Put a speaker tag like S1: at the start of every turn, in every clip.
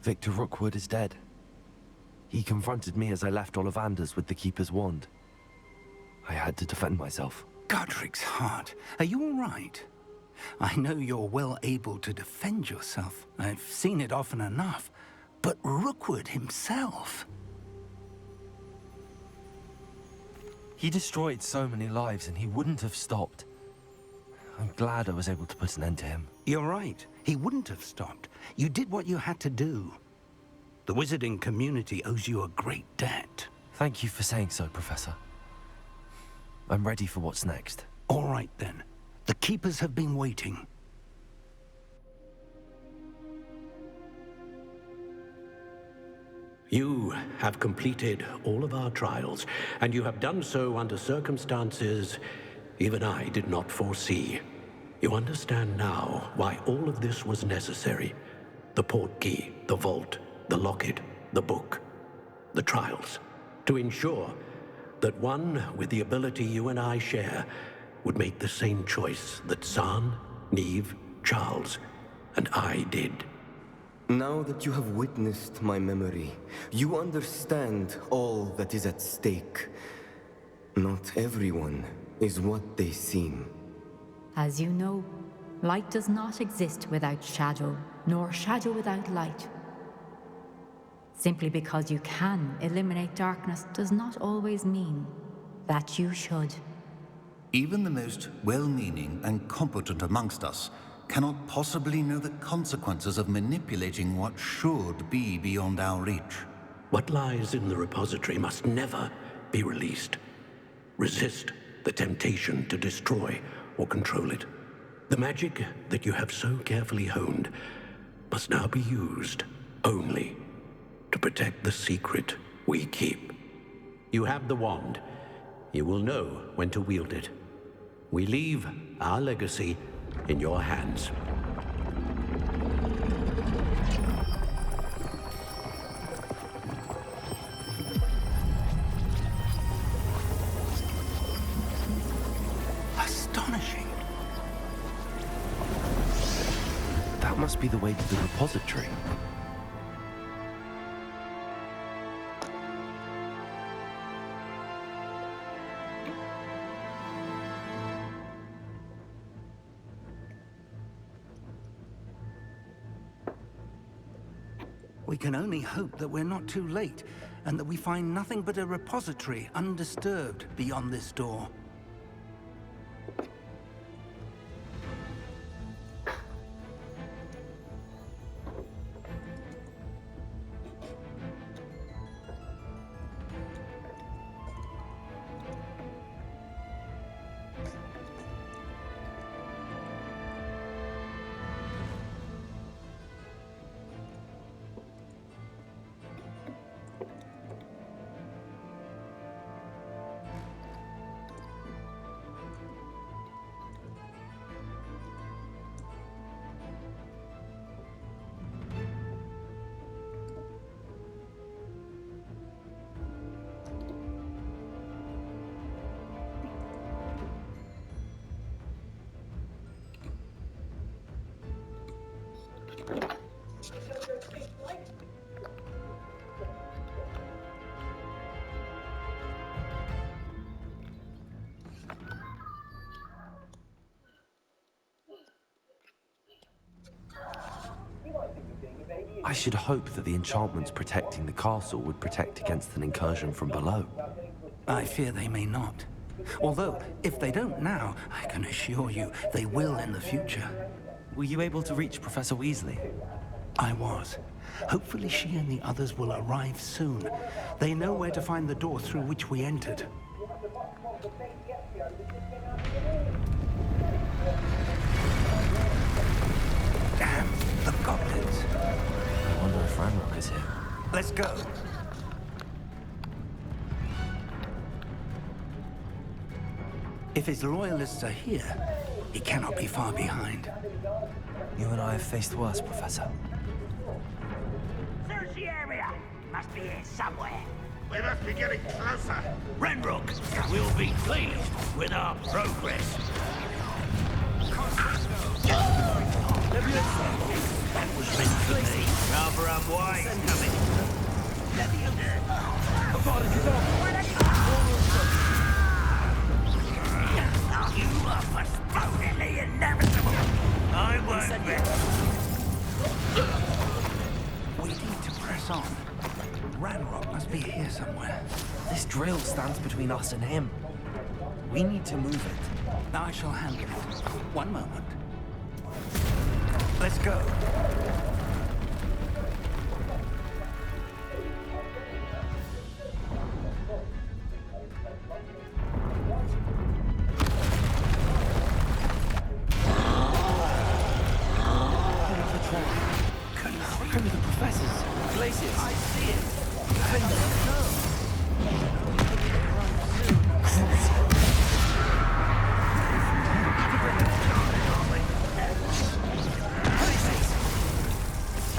S1: Victor Rookwood is dead. He confronted me as I left Ollivander's with the Keeper's wand. I had to defend myself.
S2: Godric's heart. Are you all right? I know you're well able to defend yourself. I've seen it often enough. But Rookwood himself...
S1: He destroyed so many lives and he wouldn't have stopped. I'm glad I was able to put an end to him.
S2: You're right. He wouldn't have stopped. You did what you had to do. The wizarding community owes you a great debt.
S1: Thank you for saying so, Professor. I'm ready for what's next.
S2: All right, then. The Keepers have been waiting.
S3: You have completed all of our trials, and you have done so under circumstances even I did not foresee. You understand now why all of this was necessary. The portkey, the vault, the locket, the book, the trials. To ensure that one with the ability you and I share would make the same choice that Zaan, Neve, Charles, and I did.
S4: Now that you have witnessed my memory, you understand all that is at stake. Not everyone is what they seem.
S5: As you know, light does not exist without shadow, nor shadow without light. Simply because you can eliminate darkness does not always mean that you should.
S6: Even the most well-meaning and competent amongst us cannot possibly know the consequences of manipulating what should be beyond our reach.
S3: What lies in the repository must never be released. Resist the temptation to destroy or control it. The magic that you have so carefully honed must now be used only to protect the secret we keep. You have the wand. You will know when to wield it. We leave our legacy in your hands.
S2: Astonishing.
S1: That must be the way to the repository.
S2: We can only hope that we're not too late, and that we find nothing but a repository undisturbed beyond this door.
S1: I should hope that the enchantments protecting the castle would protect against an incursion from below.
S2: I fear they may not. Although, if they don't now, I can assure you they will in the future.
S1: Were you able to reach Professor Weasley?
S2: I was. Hopefully she and the others will arrive soon. They know where to find the door through which we entered. Damn, the goblins.
S1: I wonder if Ranrock is here.
S2: Let's go. If his loyalists are here, he cannot be far behind.
S1: You and I have faced worse, Professor.
S7: Search the area. Must be here somewhere.
S8: We must be getting closer.
S7: Ranrock will be pleased with our progress. That was meant for me. Rather unwise coming. You are postponingly inevitable. I won't rest.
S2: We need to press on. Ranrock must be here somewhere.
S1: This drill stands between us and him. We need to move it.
S2: I shall handle it. One moment. Let's go.
S1: Come with the professors. Glaciers. I see it.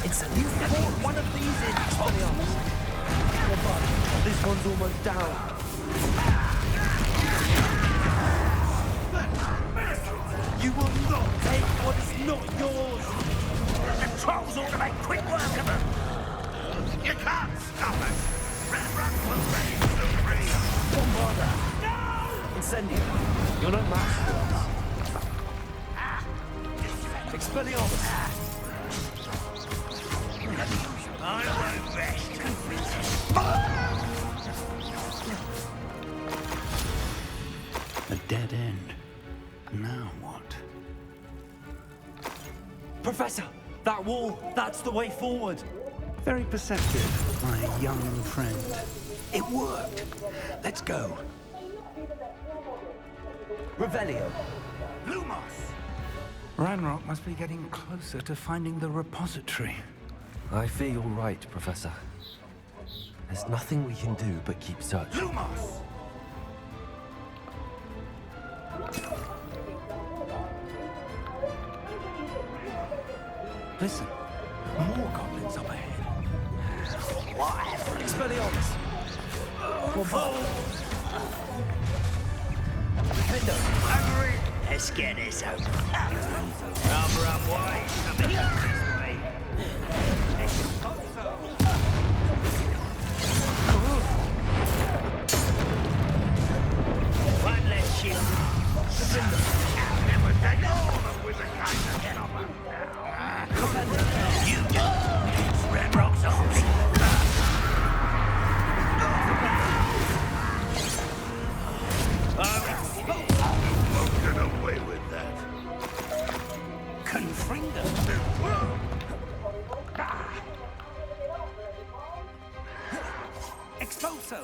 S1: It's a new fort. One of these in. This one's almost down. You will not take what is not yours.
S7: The trolls ought to make quick work of them. You can't stop us. Ranrock will reign supreme.
S1: Bombarda. No! Incendio. You're no match for us. Expelliarmus.
S7: I won't rest.
S2: A dead end. Now what?
S1: Professor, that wall, that's the way forward.
S2: Very perceptive, my young friend. It worked. Let's go.
S1: Revelio.
S7: Lumos!
S2: Ranrock must be getting closer to finding the repository.
S1: I fear you're right, Professor. There's nothing we can do but keep searching.
S7: Lumos!
S2: Listen, more goblins up ahead.
S1: Expelliarmus.
S7: Hungry? Let's get this over. Rather unwise coming this way. One less ship. I'll never take all of them with a kind of chopper. You do. Ranrock's army. Won't get away with that.
S2: Confringo. Expulso.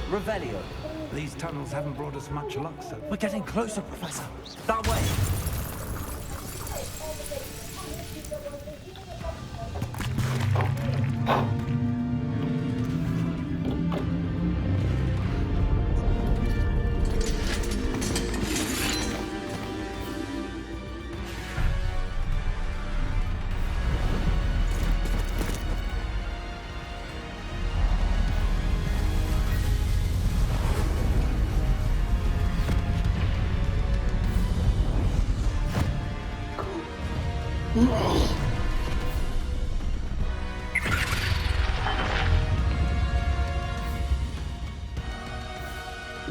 S1: Revelio.
S2: These tunnels haven't brought us much luck, sir.
S1: We're getting closer, Professor. That way.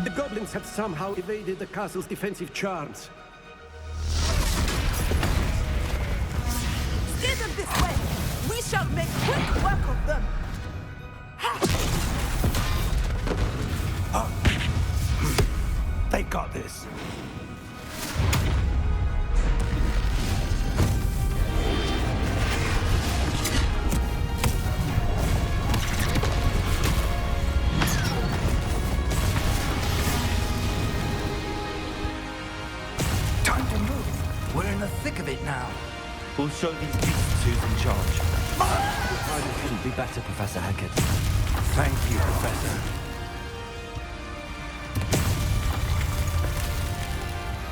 S9: The goblins have somehow evaded the castle's defensive charms.
S10: Steer them this way! We shall make quick work of them!
S2: They got this. Time to move. We're in the thick of it now.
S1: We'll show these beasts who's in charge. Your timing couldn't be better, Professor Hackett.
S2: Thank you, Professor.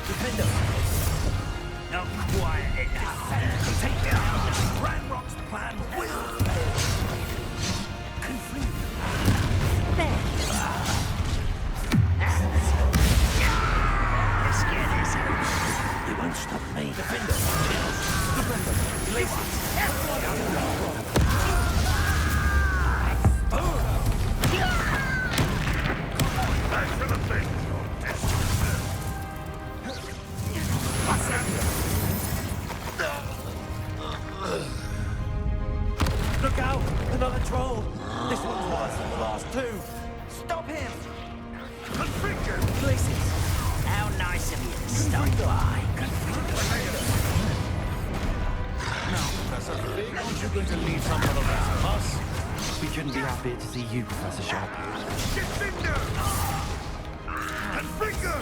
S1: Defender!
S7: Not quiet enough.
S2: Take it out. Ranrock's plan will fail. Confused.
S10: There.
S2: Stop him!
S7: Configure!
S11: Places. How nice of you to stop by.
S8: Now, Professor, aren't you going to leave some for the rest of us?
S1: We couldn't be happier to see you, Professor Sharp.
S7: Defender! Configure!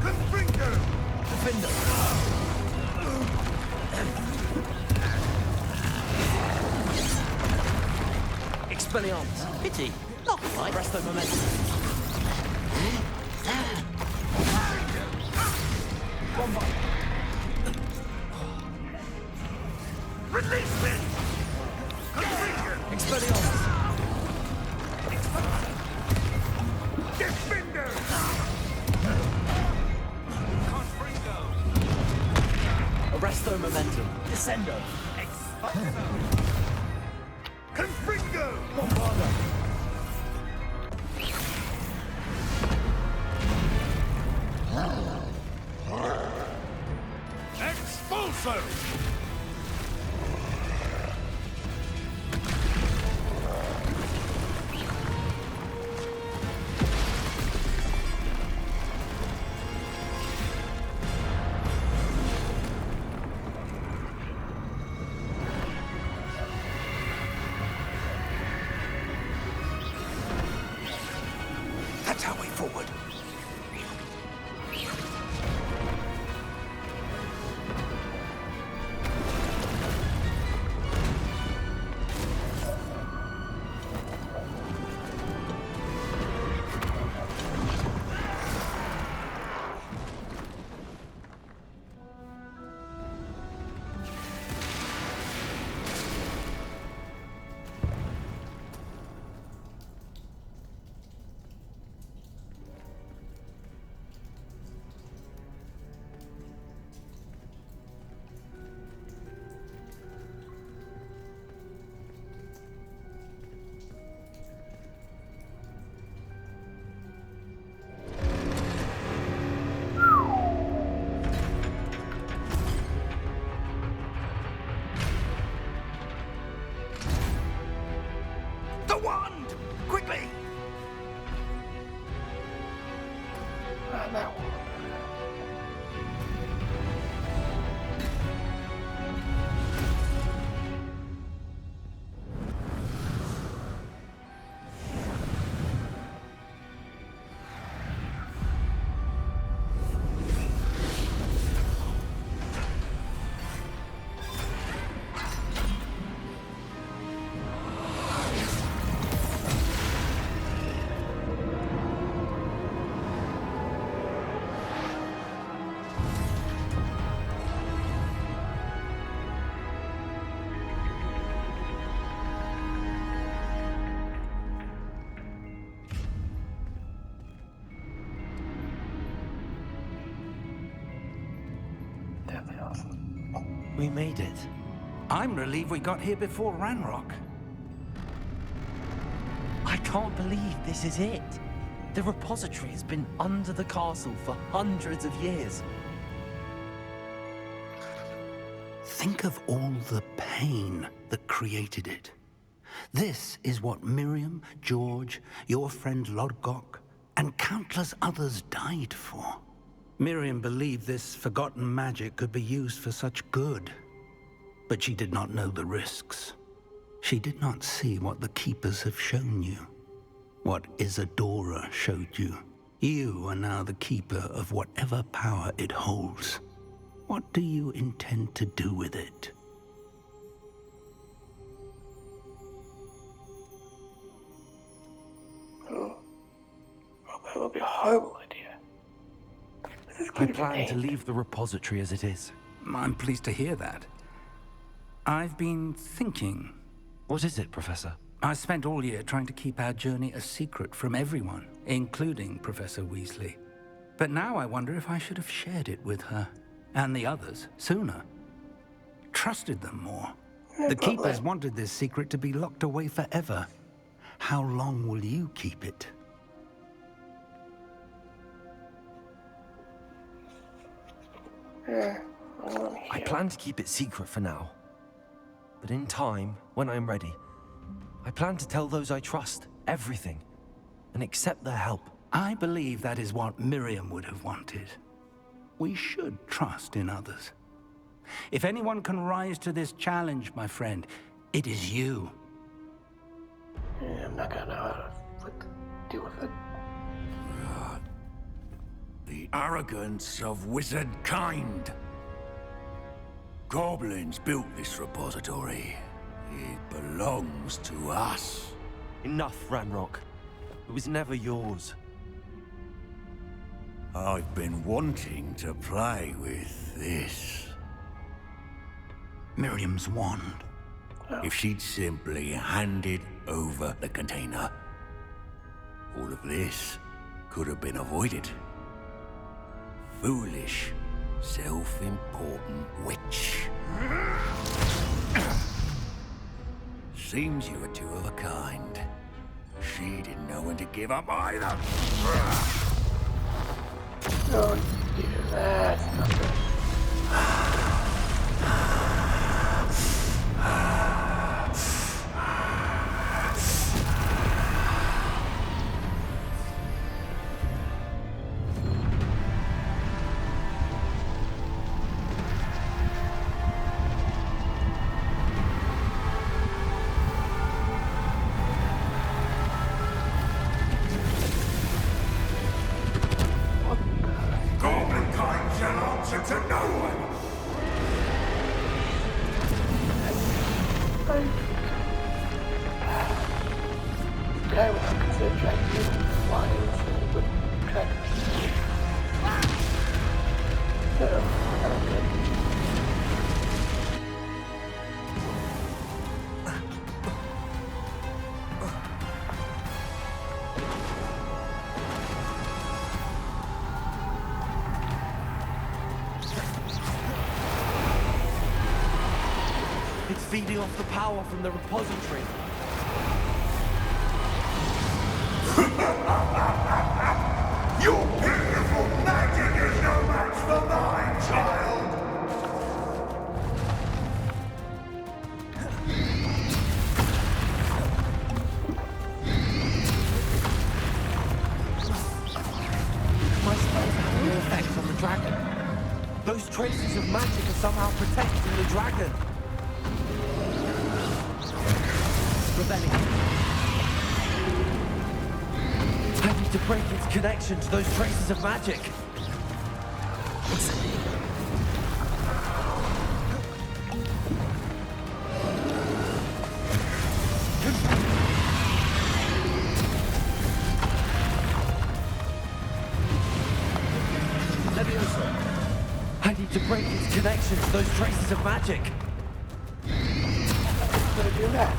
S7: Configure!
S1: Defender!
S11: Expelliarmus. Pity. Not quite. Press the momentum.
S7: Release me! Configure!
S1: Expelliarmus!
S7: Defender! Confringo!
S11: Arresto momentum. Descendo.
S7: Confringo! Expulso!
S2: That's our way forward. The wand! Quickly!
S1: We made it.
S2: I'm relieved we got here before Ranrock.
S12: I can't believe this is it. The repository has been under the castle for hundreds of years.
S2: Think of all the pain that created it. This is what Miriam, George, your friend Lodgok, and countless others died for. Miriam believed this forgotten magic could be used for such good, but she did not know the risks. She did not see what the Keepers have shown you, what Isadora showed you. You are now the Keeper of whatever power it holds. What do you intend to do with it?
S13: That would be a horrible idea.
S1: I plan to leave the repository as it is.
S2: I'm pleased to hear that. I've been thinking.
S1: What is it, Professor?
S2: I spent all year trying to keep our journey a secret from everyone, including Professor Weasley. But now I wonder if I should have shared it with her, and the others, sooner. Trusted them more. The Keepers wanted this secret to be locked away forever. How long will you keep it?
S1: I plan to keep it secret for now. But in time, when I'm ready, I plan to tell those I trust everything, and accept their help.
S2: I believe that is what Miriam would have wanted. We should trust in others. If anyone can rise to this challenge, my friend, it is you.
S13: Yeah, I'm not gonna know how to deal with it.
S7: The arrogance of wizard kind. Goblins built this repository. It belongs to us.
S1: Enough, Ranrock. It was never yours.
S7: I've been wanting to play with this.
S2: Miriam's wand.
S7: If she'd simply handed over the container, all of this could have been avoided. Foolish, self-important witch. Seems you were two of a kind. She didn't know when to give up either.
S13: Don't do that. Not good.
S12: It's feeding off the power from the repository.
S7: Your beautiful magic is no match for mine, child!
S12: My spells have no effect on the dragon. Those traces of magic are somehow protecting the dragon. Preventing it. I need to break its connection to those traces of magic. I need to break its connection to those traces of magic.
S13: I'm gonna do that.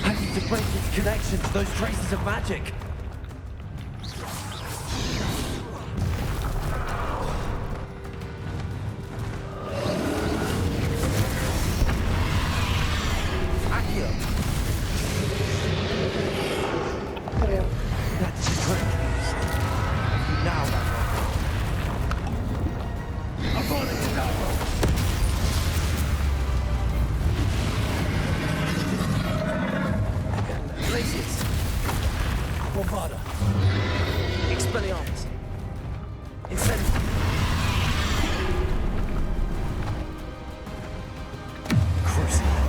S12: I need to break its connection to those traces of magic. That's the trick. Now, I'm on it, Places. Bombarda. Expelliarmus. Incendiary. Crucible.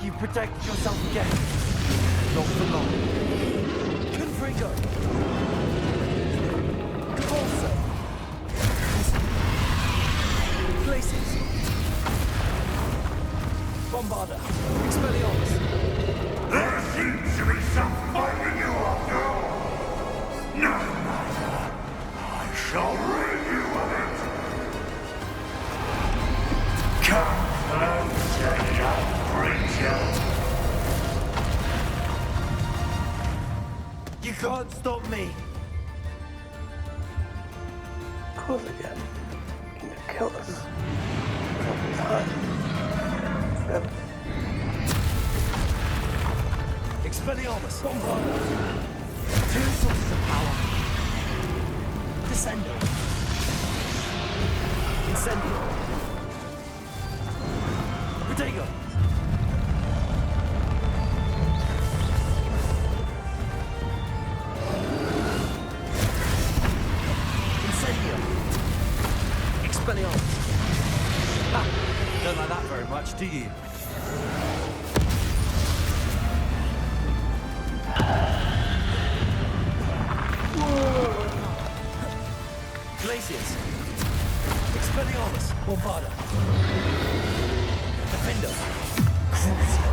S12: You protected yourself again. Not for long. Confringo. Corso. Places. Bombarda. Expelliarmus.
S7: There seems to be some fight in you after all. No matter. I shall rid you of it. Come closer, young creature.
S12: You can't stop me.
S13: Close again. You can kill us. We don't have time.
S12: Expelliarmus! Bombarda! Two sources of power. Descendo. Incendio. Protego. Incendio. Expelliarmus. Ah, don't like that very much, do you? Glaciers. Expelliarmus. Bombarda. Defender. Crucio.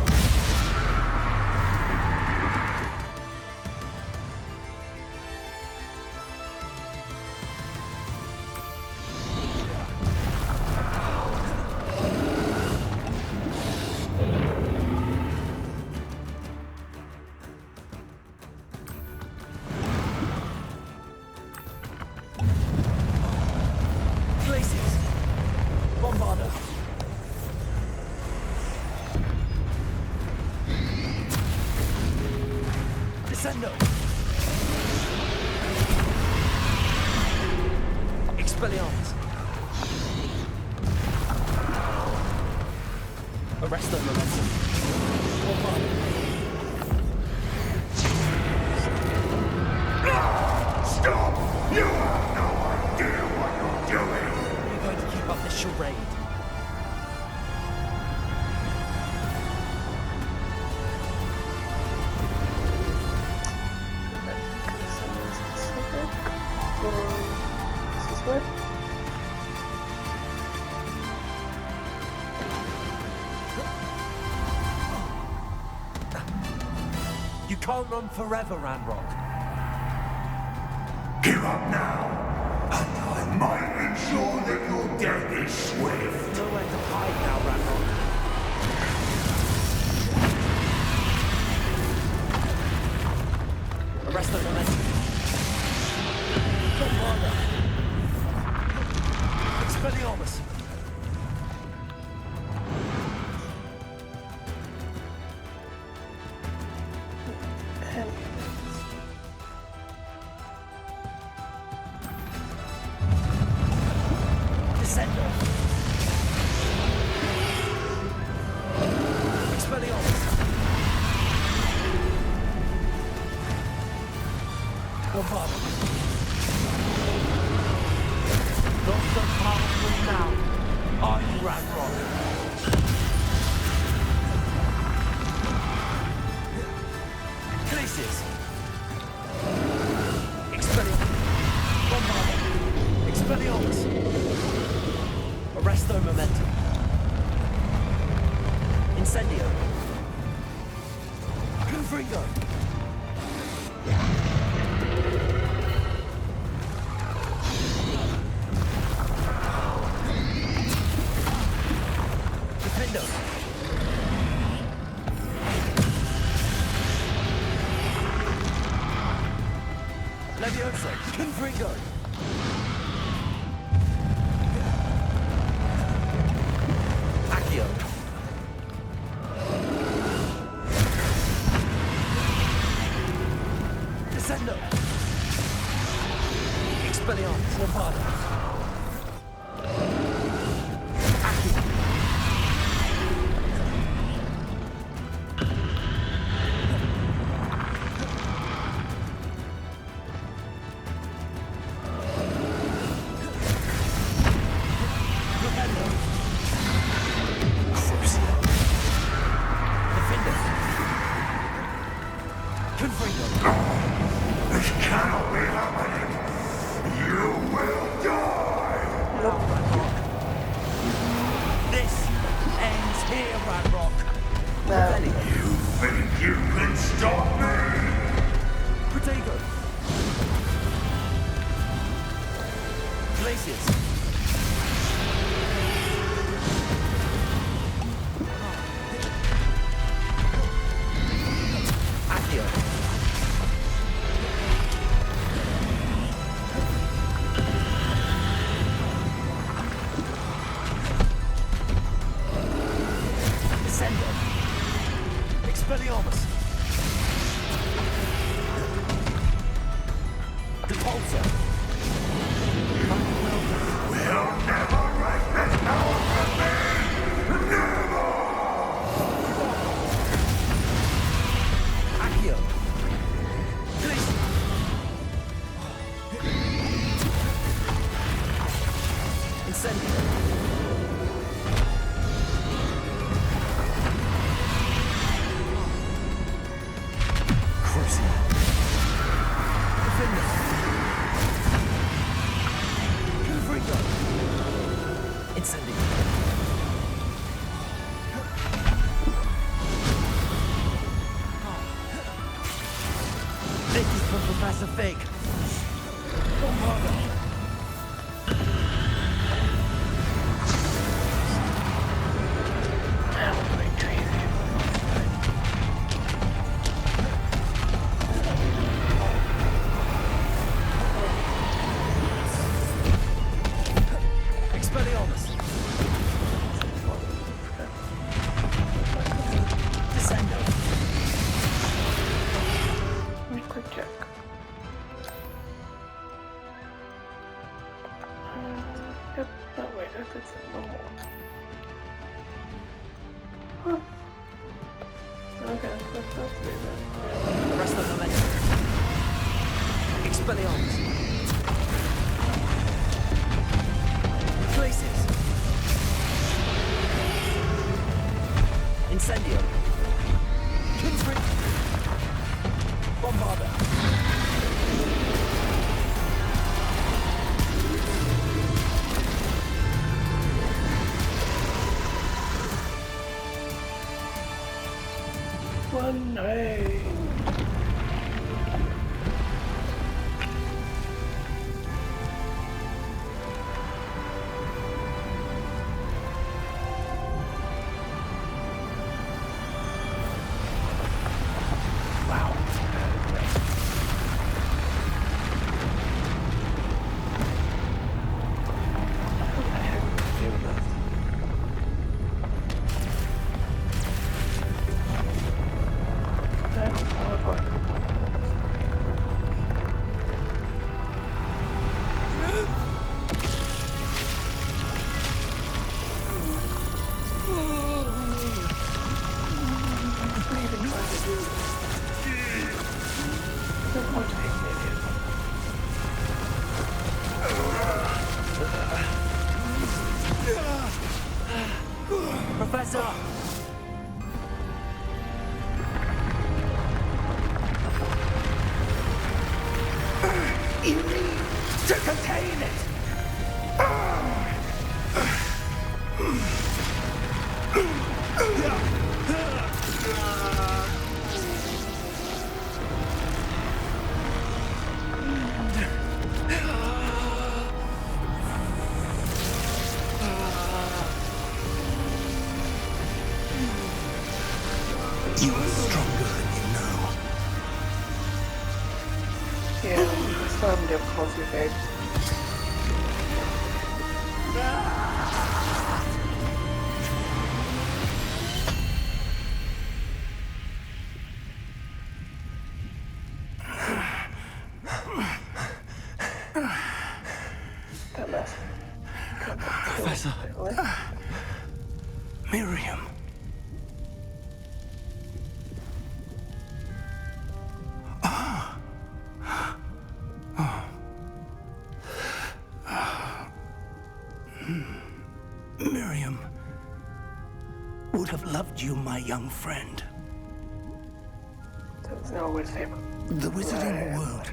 S12: Glaciers. Bombarda. Descendo. Expelliarmus. Arresto momentum. Bombarda.
S7: Stop! You have no idea what you're doing!
S12: We're going to keep up this charade.
S13: This is what?
S12: You can't run forever, Ranrock.
S7: Give up now, and I might ensure that your death is swift.
S12: Nowhere to hide now, Ranrock. Arresto momentum. Bombarda. Expelliarmus. Descendo. Expelliarmus. Bombarda. Not so powerful now, are you, Ranrock? Glaciers. Expelliarmus. Bombarda. Expelliarmus. Arresto momentum. Incendio. Confringo. Defendo. Levioso. Confringo. Accio. Descendo. Expelliarmus. Bombarda. Accio. Defendo. Crucio. Defender. Confringo.
S7: This cannot be happening! You will die!
S12: This ends here, Ranrock.
S7: You think you can stop me?
S12: Protego. Glaciers. Accio. Descendo. Expelliarmus.
S13: Okay, let's do that.
S11: Press the momentum. Expelliarmus. Places. Incendio. Kinsbridge. Bombarda.
S13: One way.
S11: Professor!
S2: You need to contain it! You are stronger than you know.
S13: Yeah, it's not difficulty, babe.
S2: Professor. Miriam. Miriam would have loved you, my young friend.
S13: There's no way to say
S2: The wizarding world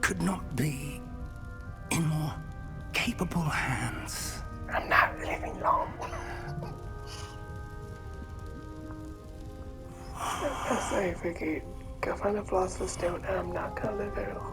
S2: could not be in more capable hands.
S13: I'm not living long. I say, Vicky, go find a philosopher's stone, and I'm not gonna live very long.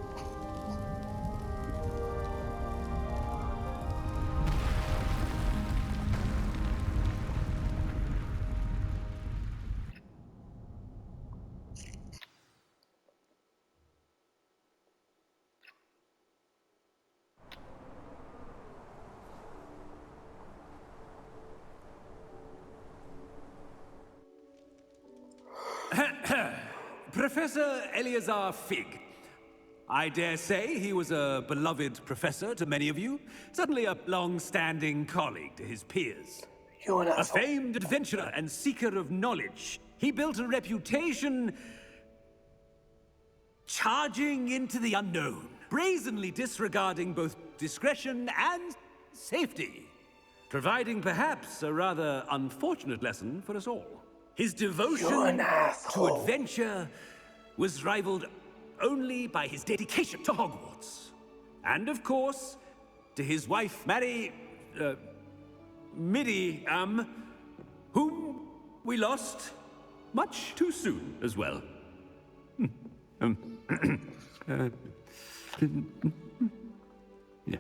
S14: Professor Eleazar Fig. I dare say he was a beloved professor to many of you, certainly a long-standing colleague to his peers.
S13: You're an
S14: A
S13: asshole.
S14: famed adventurer and seeker of knowledge, he built a reputation charging into the unknown, brazenly disregarding both discretion and safety, providing perhaps a rather unfortunate lesson for us all. His
S13: You're
S14: devotion
S13: an
S14: to
S13: asshole.
S14: adventure was rivaled only by his dedication to Hogwarts. And of course, to his wife, Miriam, whom we lost much too soon as well. Yeah.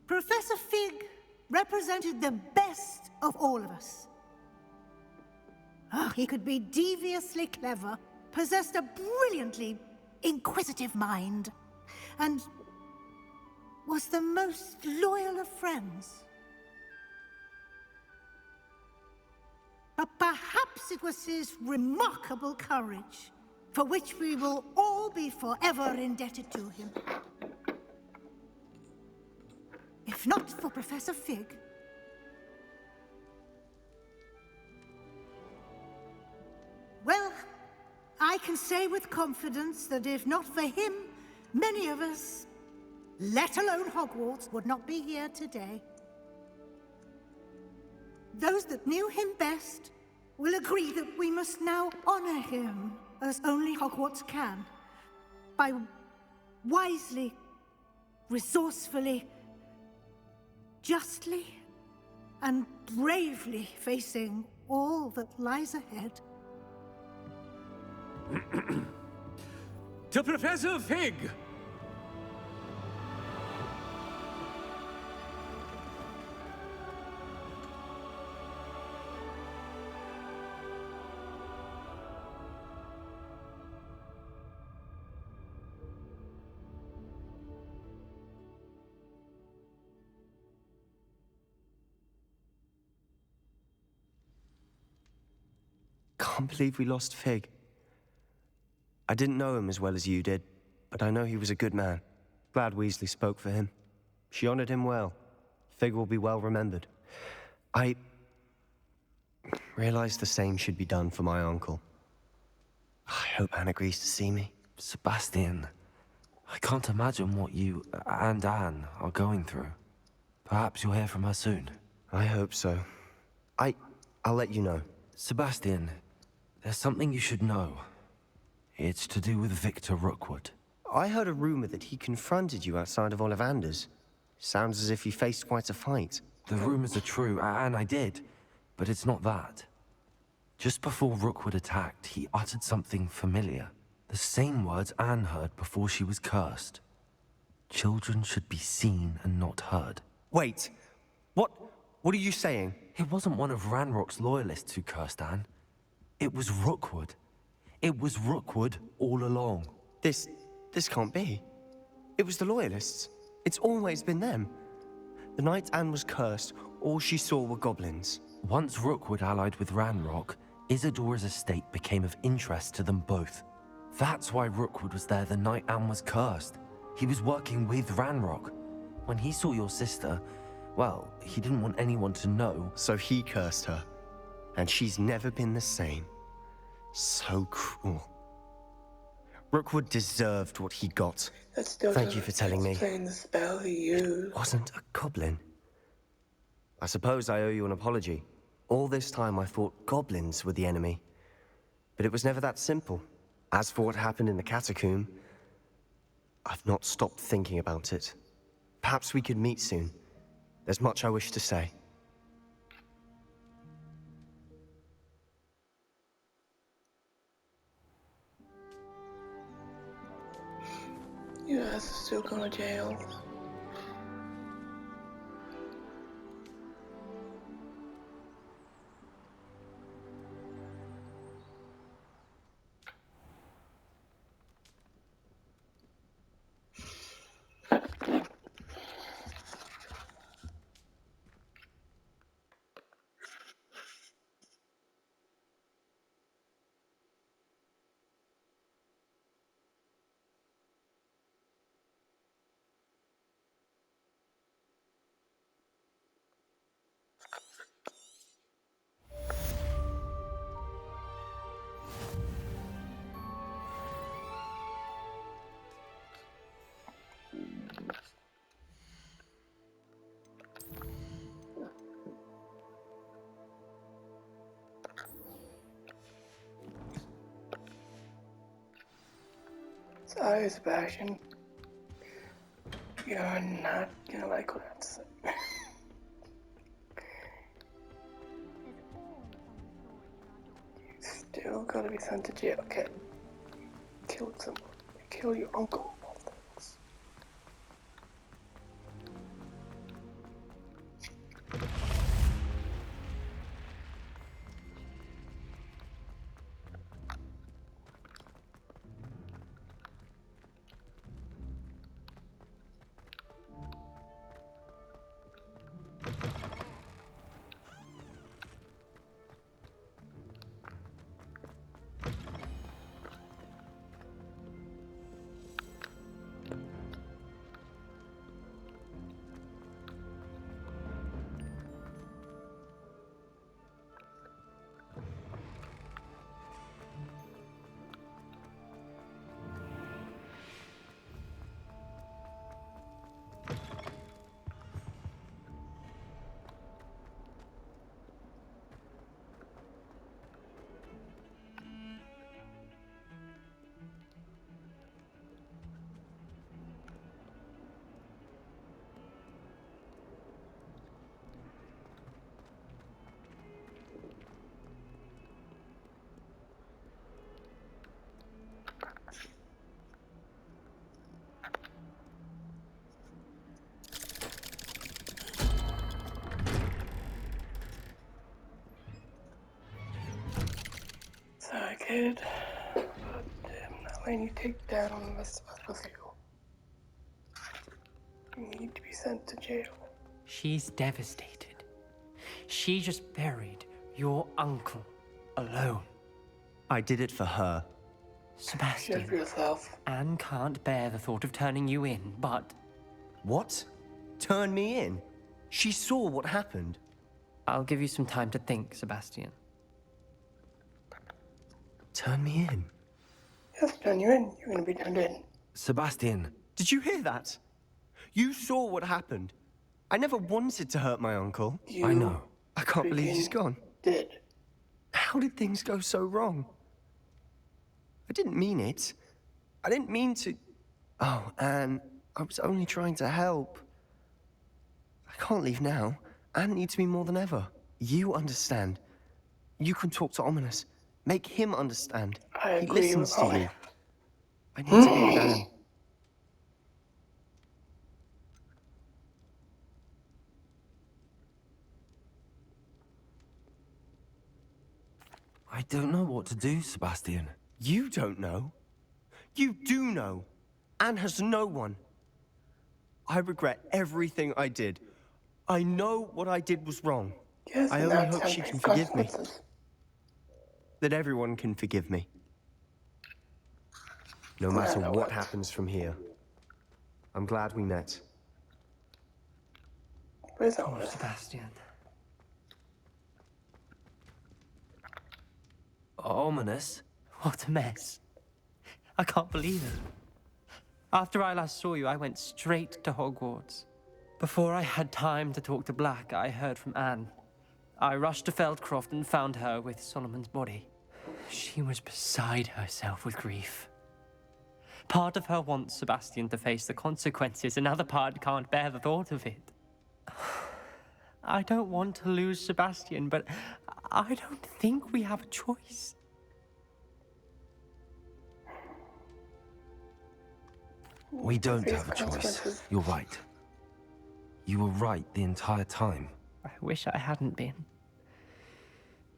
S15: Professor Fig represented the best of all of us. He could be deviously clever, possessed a brilliantly inquisitive mind, and was the most loyal of friends. But perhaps it was his remarkable courage, for which we will all be forever indebted to him. If not for Professor Fig. Well, I can say with confidence that if not for him, many of us, let alone Hogwarts, would not be here today. Those that knew him best will agree that we must now honor him as only Hogwarts can, by wisely, resourcefully, justly, and bravely facing all that lies ahead.
S14: To Professor Fig!
S16: Can't believe we lost Fig. I didn't know him as well as you did, but I know he was a good man. Glad Weasley spoke for him. She honored him well. Fig will be well remembered. I realized the same should be done for my uncle. I hope Anne agrees to see me.
S1: Sebastian, I can't imagine what you and Anne are going through. Perhaps you'll hear from her soon.
S16: I hope so. I'll let you know.
S1: Sebastian, there's something you should know. It's to do with Victor Rookwood.
S16: I heard a rumor that he confronted you outside of Ollivander's. Sounds as if you faced quite a fight.
S1: The rumors are true, and I did, but it's not that. Just before Rookwood attacked, he uttered something familiar. The same words Anne heard before she was cursed. Children should be seen and not heard.
S16: Wait, what are you saying?
S1: It wasn't one of Ranrock's loyalists who cursed Anne. It was Rookwood. It was Rookwood all along.
S16: This can't be. It was the Loyalists. It's always been them. The night Anne was cursed, all she saw were goblins.
S1: Once Rookwood allied with Ranrock, Isadora's estate became of interest to them both. That's why Rookwood was there the night Anne was cursed. He was working with Ranrock. When he saw your sister, well, he didn't want anyone to know.
S16: So he cursed her. And she's never been the same. So cruel. Rookwood deserved what he got. Thank you for telling me.
S13: The spell he used.
S16: It wasn't a goblin. I suppose I owe you an apology. All this time I thought goblins were the enemy. But it was never that simple. As for what happened in the catacomb, I've not stopped thinking about it. Perhaps we could meet soon. There's much I wish to say.
S13: You guys are still going to jail. Sorry, Sebastian. You're not gonna like what I have to say. You still gotta be sent to jail, kid. Killed someone. Kill your uncle. did. But I'm not letting you take down the rest of us with you. You need to be sent to jail.
S17: She's devastated. She just buried your uncle alone.
S16: I did it for her.
S17: Sebastian.
S13: For yourself.
S17: Anne can't bear the thought of turning you in, but...
S16: What? Turn me in? She saw what happened.
S17: I'll give you some time to think, Sebastian.
S16: Turn me in?
S13: Yes, turn you in. You're gonna be turned in.
S1: Sebastian.
S16: Did you hear that? You saw what happened. I never wanted to hurt my uncle.
S1: I know.
S16: I can't believe he's gone.
S13: Did.
S16: How did things go so wrong? I didn't mean it. I didn't mean to... Oh, Anne, I was only trying to help. I can't leave now. Anne needs me more than ever. You understand. You can talk to Ominous. Make him understand. He listens to you. I need to be with Anne.
S1: I don't know what to do, Sebastian.
S16: You don't know. You do know. Anne has no one. I regret everything I did. I know what I did was wrong.
S13: Yes,
S16: I only hope she can forgive me. That everyone can forgive me. No matter what happens from here. I'm glad we met.
S13: Where's
S17: Sebastian?
S1: Ominous?
S17: What a mess. I can't believe it. After I last saw you, I went straight to Hogwarts. Before I had time to talk to Black, I heard from Anne. I rushed to Feldcroft and found her with Solomon's body. She was beside herself with grief. Part of her wants Sebastian to face the consequences, another part can't bear the thought of it. I don't want to lose Sebastian, but I don't think we have a choice.
S1: We don't have a choice. You're right. You were right the entire time.
S17: I wish I hadn't been.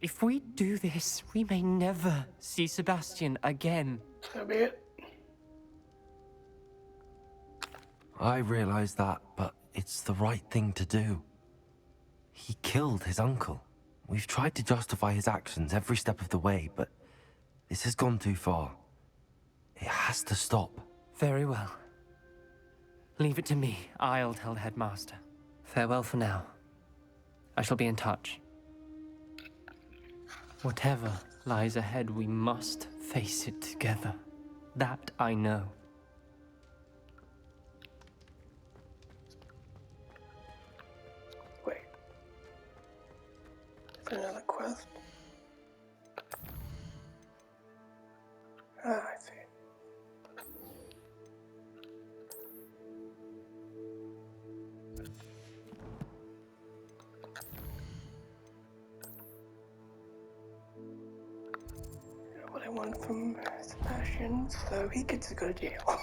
S17: If we do this, we may never see Sebastian again.
S13: So be it.
S1: I realize that, but it's the right thing to do. He killed his uncle. We've tried to justify his actions every step of the way, but this has gone too far. It has to stop.
S17: Very well. Leave it to me. I'll tell the headmaster. Farewell for now. I shall be in touch. Whatever lies ahead, we must face it together. That I know.
S13: Wait. Is there another quest? Ah, I see. What I want from Sebastian, so he gets to go to jail.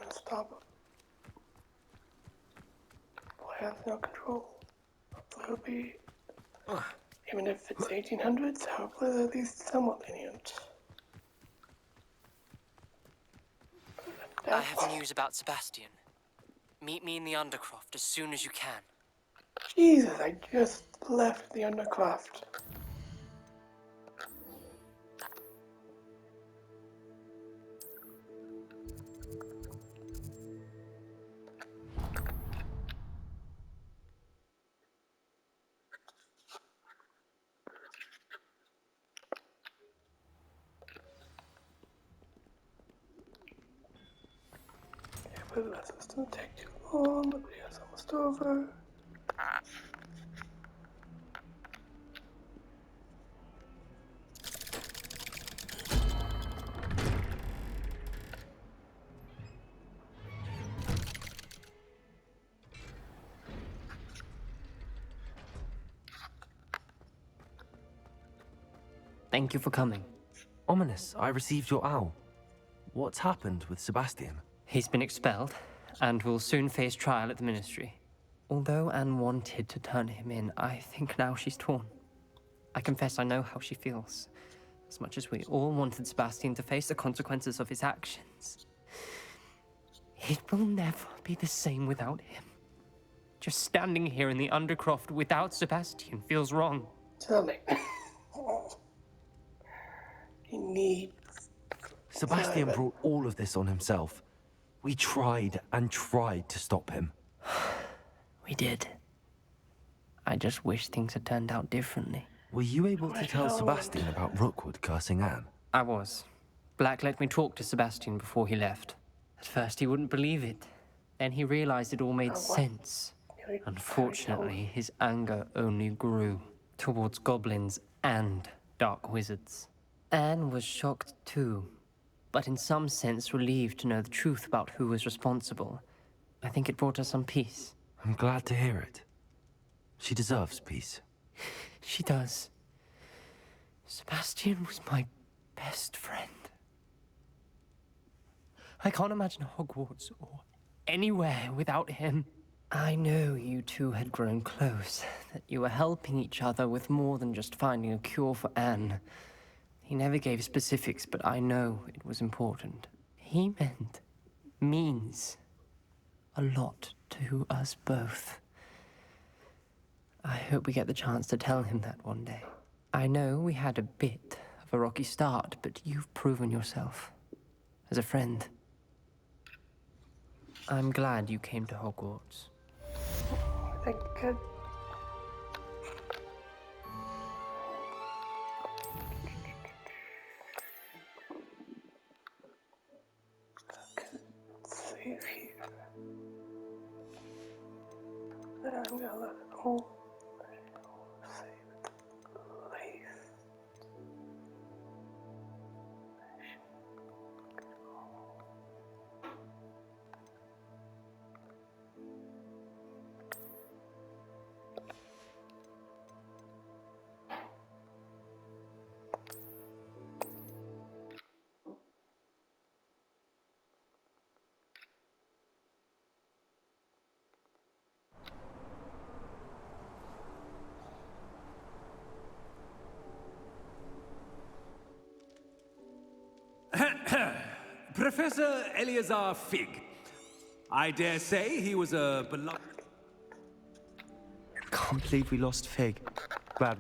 S13: Stop him. Boy has no control. Hopefully he'll be... Even if it's 1800s, hopefully they're at least somewhat lenient.
S17: I have news about Sebastian. Meet me in the Undercroft as soon as you can.
S13: Jesus, I just left the Undercroft. But this doesn't take too long. The video's almost over.
S17: Thank you for coming.
S1: Ominous, I received your owl. What's happened with Sebastian?
S17: He's been expelled, and will soon face trial at the Ministry. Although Anne wanted to turn him in, I think now she's torn. I confess I know how she feels. As much as we all wanted Sebastian to face the consequences of his actions. It will never be the same without him. Just standing here in the Undercroft without Sebastian feels wrong.
S13: Tell me. He needs
S1: Sebastian
S13: Simon.
S1: brought all of this on himself. We tried and tried to stop him.
S17: We did. I just wish things had turned out differently.
S1: Were you able to tell Sebastian about Rookwood cursing Anne?
S17: I was. Black let me talk to Sebastian before he left. At first he wouldn't believe it. Then he realized it all made sense. Unfortunately, his anger only grew towards goblins and dark wizards. Anne was shocked too, but in some sense relieved to know the truth about who was responsible. I think it brought her some peace.
S1: I'm glad to hear it. She deserves peace.
S17: She does. Sebastian was my best friend. I can't imagine Hogwarts or anywhere without him. I know you two had grown close, that you were helping each other with more than just finding a cure for Anne. He never gave specifics, but I know it was important. He means a lot to us both. I hope we get the chance to tell him that one day. I know we had a bit of a rocky start, but you've proven yourself as a friend. I'm glad you came to Hogwarts.
S13: I think good. Save here. Then I'm gonna let it all save it. Leave.
S14: Professor Eleazar Fig. I dare say he was a beloved...
S1: Can't believe we lost Fig. Glad.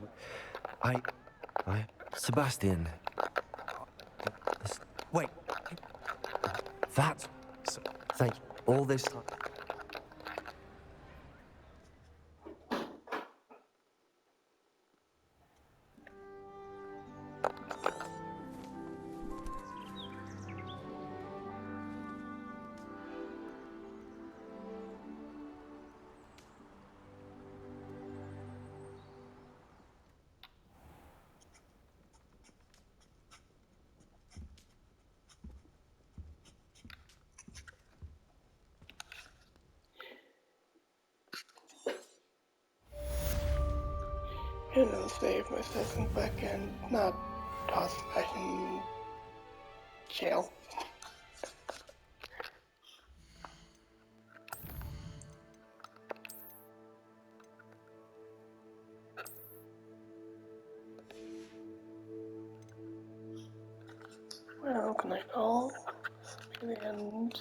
S1: Sebastian.
S16: Wait.
S1: That.
S16: Thank you. All this time.
S13: And I'll save myself and back and not toss back in jail. Well, good night all. This will be the end.